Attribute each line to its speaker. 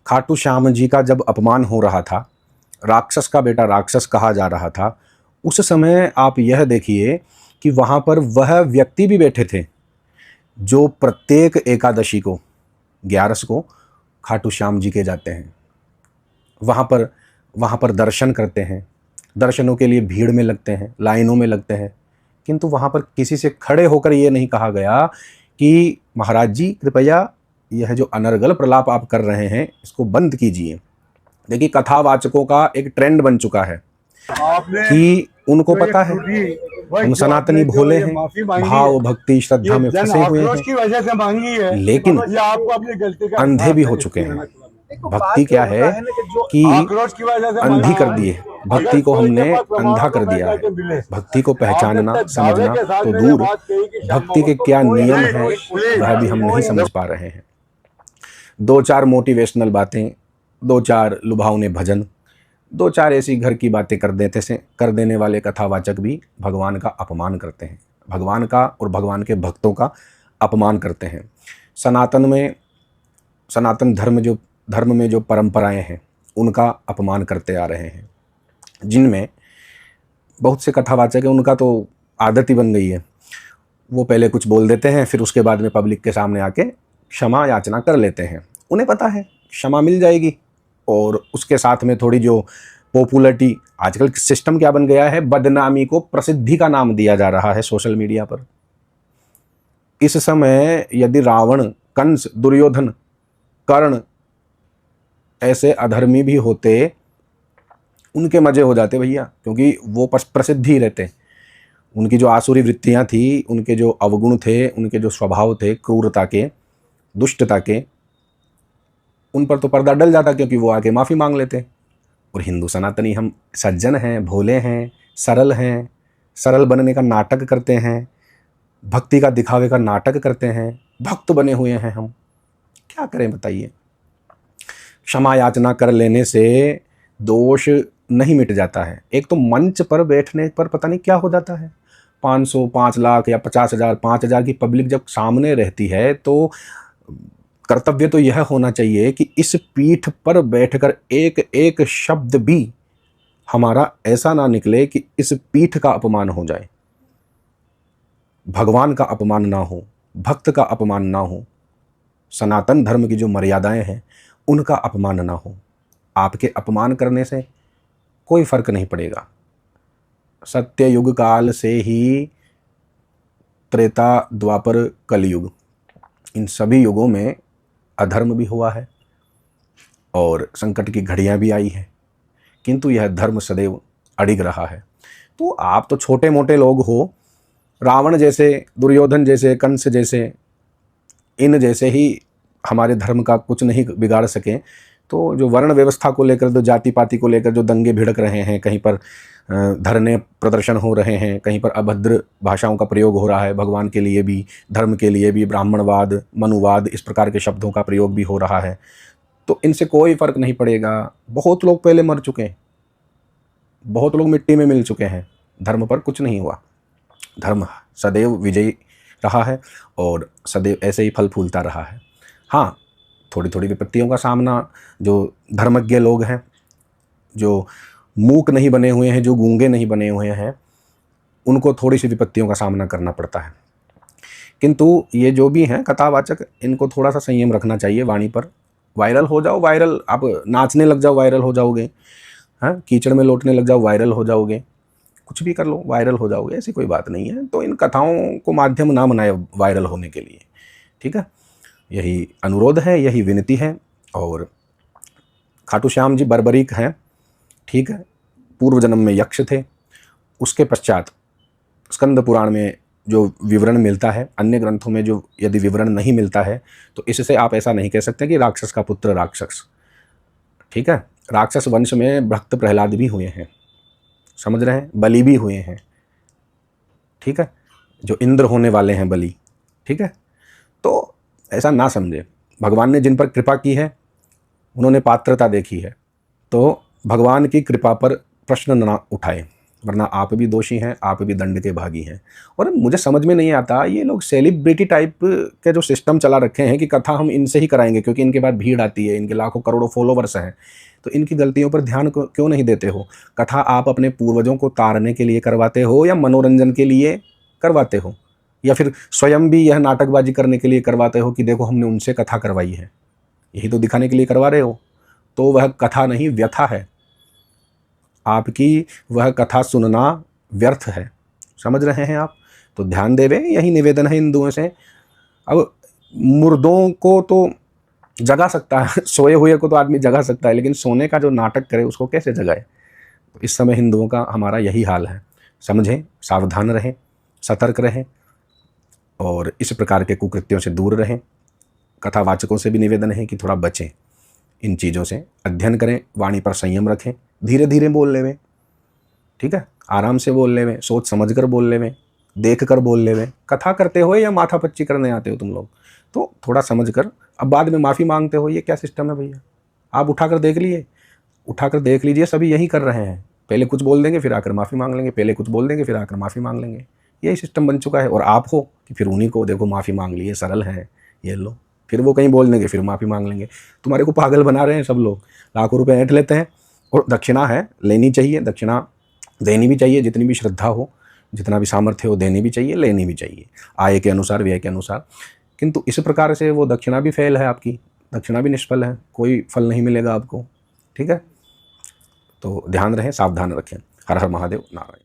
Speaker 1: खाटू श्याम जी का जब अपमान हो रहा था, राक्षस का बेटा राक्षस कहा जा रहा था, उस समय आप यह देखिए कि वहाँ पर वह व्यक्ति भी बैठे थे जो प्रत्येक एकादशी को 11 को खाटू श्याम जी के जाते हैं। वहाँ पर दर्शन करते हैं, दर्शनों के लिए भीड़ में लगते हैं, लाइनों में लगते हैं, किंतु वहाँ पर किसी से खड़े होकर ये नहीं कहा गया कि महाराज जी कृपया यह जो अनर्गल प्रलाप आप कर रहे हैं इसको बंद कीजिए। देखिए, कथावाचकों का एक ट्रेंड बन चुका है कि उनको पता है हम सनातनी भोले हैं, भाव भक्ति श्रद्धा में फंसे हुए हैं, लेकिन अंधे भी हो चुके हैं। भक्ति क्या है कि अंधी कर दी है, भक्ति को हमने अंधा कर दिया है। भक्ति को पहचानना समझना तो दूर, भक्ति के क्या नियम हैं वह भी हम नहीं समझ पा रहे हैं। 2-4 मोटिवेशनल बातें, 2-4 लुभावने भजन, 2-4 ऐसी घर की बातें कर देने वाले कथावाचक भी भगवान का अपमान करते हैं, भगवान का और भगवान के भक्तों का अपमान करते हैं। सनातन धर्म में जो परंपराएं हैं उनका अपमान करते आ रहे हैं। जिनमें बहुत से कथावाचक हैं, उनका तो आदत ही बन गई है, वो पहले कुछ बोल देते हैं, फिर उसके बाद में पब्लिक के सामने आके क्षमा याचना कर लेते हैं। उन्हें पता है क्षमा मिल जाएगी, और उसके साथ में थोड़ी जो पॉपुलैरिटी, आजकल सिस्टम क्या बन गया है, बदनामी को प्रसिद्धि का नाम दिया जा रहा है सोशल मीडिया पर। इस समय यदि रावण, कंस, दुर्योधन, कर्ण ऐसे अधर्मी भी होते, उनके मजे हो जाते भैया, क्योंकि वो प्रसिद्धि रहते। उनकी जो आसुरी वृत्तियां थी, उनके जो अवगुण थे, उनके जो स्वभाव थे क्रूरता के, दुष्टता के, उन पर तो पर्दा डल जाता, क्योंकि वो आके माफ़ी मांग लेते। और हिंदू सनातनी हम सज्जन हैं, भोले हैं, सरल बनने का नाटक करते हैं, भक्ति का दिखावे का नाटक करते हैं, भक्त बने हुए हैं हम। क्या करें बताइए। क्षमा याचना कर लेने से दोष नहीं मिट जाता है। एक तो मंच पर बैठने पर पता नहीं क्या हो जाता है। 500, 5 लाख या 50,000, 5,000 की पब्लिक जब सामने रहती है तो कर्तव्य तो यह होना चाहिए कि इस पीठ पर बैठकर एक एक शब्द भी हमारा ऐसा ना निकले कि इस पीठ का अपमान हो जाए, भगवान का अपमान ना हो, भक्त का अपमान ना हो, सनातन धर्म की जो मर्यादाएं हैं उनका अपमान ना हो। आपके अपमान करने से कोई फर्क नहीं पड़ेगा। सत्य युग काल से ही त्रेता, द्वापर, कलयुग, इन सभी युगों में अधर्म भी हुआ है और संकट की घड़ियां भी आई हैं, किंतु यह धर्म सदैव अडिग रहा है। तो आप तो छोटे मोटे लोग हो, रावण जैसे, दुर्योधन जैसे, कंस जैसे, इन जैसे ही हमारे धर्म का कुछ नहीं बिगाड़ सके, तो जो वर्ण व्यवस्था को लेकर, जो जाति पाति को लेकर जो दंगे भिड़क रहे हैं, कहीं पर धरने प्रदर्शन हो रहे हैं, कहीं पर अभद्र भाषाओं का प्रयोग हो रहा है, भगवान के लिए भी, धर्म के लिए भी, ब्राह्मणवाद, मनुवाद, इस प्रकार के शब्दों का प्रयोग भी हो रहा है, तो इनसे कोई फर्क नहीं पड़ेगा। बहुत लोग पहले मर चुके हैं, बहुत लोग मिट्टी में मिल चुके हैं, धर्म पर कुछ नहीं हुआ। धर्म सदैव विजयी रहा है और सदैव ऐसे ही फल फूलता रहा है। हाँ, थोड़ी थोड़ी विपत्तियों का सामना जो धर्मज्ञ लोग हैं, जो मूक नहीं बने हुए हैं, जो गूंगे नहीं बने हुए हैं, उनको थोड़ी सी विपत्तियों का सामना करना पड़ता है। किंतु ये जो भी हैं कथावाचक, इनको थोड़ा सा संयम रखना चाहिए वाणी पर। वायरल हो जाओ, वायरल, आप नाचने लग जाओ, वायरल हो जाओगे, हाँ, कीचड़ में लौटने लग जाओ, वायरल हो जाओगे, कुछ भी कर लो वायरल हो जाओगे, ऐसी कोई बात नहीं है। तो इन कथाओं को माध्यम ना बनाए वायरल होने के लिए, ठीक है। यही अनुरोध है, यही विनती है। और खाटू श्याम जी बर्बरीक हैं, ठीक है, पूर्व जन्म में यक्ष थे। उसके पश्चात स्कंद पुराण में जो विवरण मिलता है, अन्य ग्रंथों में जो यदि विवरण नहीं मिलता है, तो इससे आप ऐसा नहीं कह सकते कि राक्षस का पुत्र राक्षस, ठीक है। राक्षस वंश में भक्त प्रहलाद भी हुए हैं, समझ रहे हैं, बलि भी हुए हैं, ठीक है, जो इंद्र होने वाले हैं बलि, ठीक है। तो ऐसा ना समझे, भगवान ने जिन पर कृपा की है, उन्होंने पात्रता देखी है, तो भगवान की कृपा पर प्रश्न ना उठाएं। वरना आप भी दोषी हैं, आप भी दंड के भागी हैं। और मुझे समझ में नहीं आता, ये लोग सेलिब्रिटी टाइप के जो सिस्टम चला रखे हैं कि कथा हम इनसे ही कराएंगे क्योंकि इनके बाद भीड़ आती है, इनके लाखों करोड़ों फॉलोवर्स हैं, तो इनकी गलतियों पर ध्यान क्यों नहीं देते हो? कथा आप अपने पूर्वजों को तारने के लिए करवाते हो या मनोरंजन के लिए करवाते हो, या फिर स्वयं भी यह नाटकबाजी करने के लिए करवाते हो कि देखो हमने उनसे कथा करवाई है? यही तो दिखाने के लिए करवा रहे हो। तो वह कथा नहीं, व्यथा है आपकी, वह कथा सुनना व्यर्थ है। समझ रहे हैं आप? तो ध्यान देवे, यही निवेदन है हिंदुओं से। अब मुर्दों को तो जगा सकता है, सोए हुए को तो आदमी जगा सकता है, लेकिन सोने का जो नाटक करे उसको कैसे जगाए? तो इस समय हिंदुओं का हमारा यही हाल है। समझें, सावधान रहें, सतर्क रहें और इस प्रकार के कुकृत्यों से दूर रहें। कथावाचकों से भी निवेदन है कि थोड़ा बचें इन चीज़ों से, अध्ययन करें, वाणी पर संयम रखें, धीरे धीरे बोल लेवें, ठीक है, आराम से बोल लेवें, सोच समझ कर बोल लेवें, देख कर बोल लेवें। कथा करते हो या माथापच्ची करने आते हो तुम लोग, तो थोड़ा समझ कर, अब बाद में माफ़ी मांगते हो, ये क्या सिस्टम है भैया? आप उठाकर देख लिए, उठाकर देख लीजिए, सभी यही कर रहे हैं। पहले कुछ बोल देंगे फिर आकर माफ़ी मांग लेंगे, पहले कुछ बोल देंगे फिर आकर माफ़ी मांग लेंगे। यही सिस्टम बन चुका है। और आप हो कि फिर उन्हीं को देखो माफ़ी मांग लिए, सरल है, ये लो, फिर वो कहीं बोल देंगे फिर माफ़ी मांग लेंगे। तुम्हारे को पागल बना रहे हैं सब लोग, लाखों रुपए ऐंठ लेते हैं। और दक्षिणा है, लेनी चाहिए, दक्षिणा देनी भी चाहिए, जितनी भी श्रद्धा हो, जितना भी सामर्थ्य हो, देनी भी चाहिए, लेनी भी चाहिए, आय के अनुसार, व्यय के अनुसार। किंतु इस प्रकार से वो दक्षिणा भी फेल है आपकी, दक्षिणा भी निष्फल है, कोई फल नहीं मिलेगा आपको, ठीक है? तो ध्यान रहे, सावधान रखें। हर हर महादेव, नारायण।